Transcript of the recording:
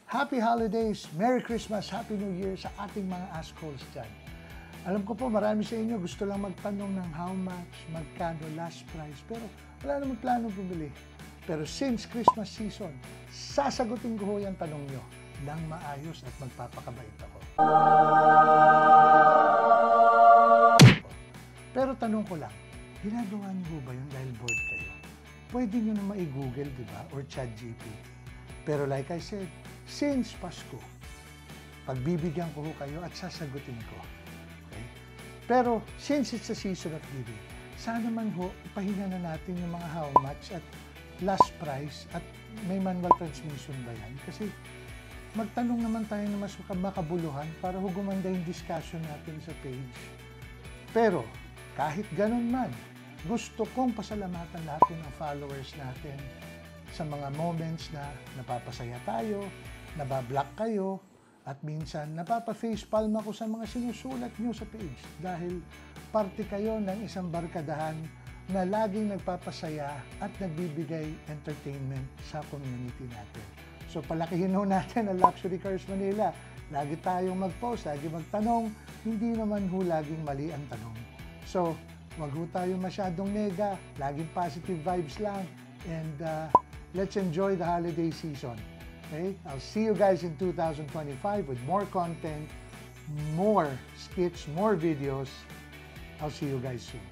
Happy Holidays, Merry Christmas, Happy New Year sa ating mga AskHolds dyan. Alam ko po, marami sa inyo gusto lang magtanong ng how much, magkano, last price, pero wala namang plano bumili. Pero since Christmas season, sasagutin ko yung tanong nyo ng maayos at magpapakabait ako. Pero tanong ko lang, ginagawa niyo ba yun dahil bored kayo? Pwede nyo na ma-google, di ba? Or ChatGPT. Pero like I said, since Pasko, pagbibigyan ko kayo at sasagutin ko. Okay? Pero since it's a season of giving, sana man ho, ipahinga na natin yung mga how much at last price at may manual transmission ba yan? Kasi magtanong naman tayo na mas makabuluhan para ho gumanda yung discussion natin sa page. Pero kahit ganun man, gusto kong pasalamatan natin ang followers natin sa mga moments na napapasaya tayo, nabablock kayo, at minsan napapa-facepalm ako sa mga sinusulat nyo sa page dahil parte kayo ng isang barkadahan na laging nagpapasaya at nagbibigay entertainment sa community natin. So palakihin ho natin ang Luxury Cars Manila. Lagi tayong mag-post, lagi magtanong, hindi naman ho laging mali ang tanong. So wag ho tayo masyadong nega, laging positive vibes lang, and let's enjoy the holiday season. Okay? I'll see you guys in 2025 with more content, more skits, more videos. I'll see you guys soon.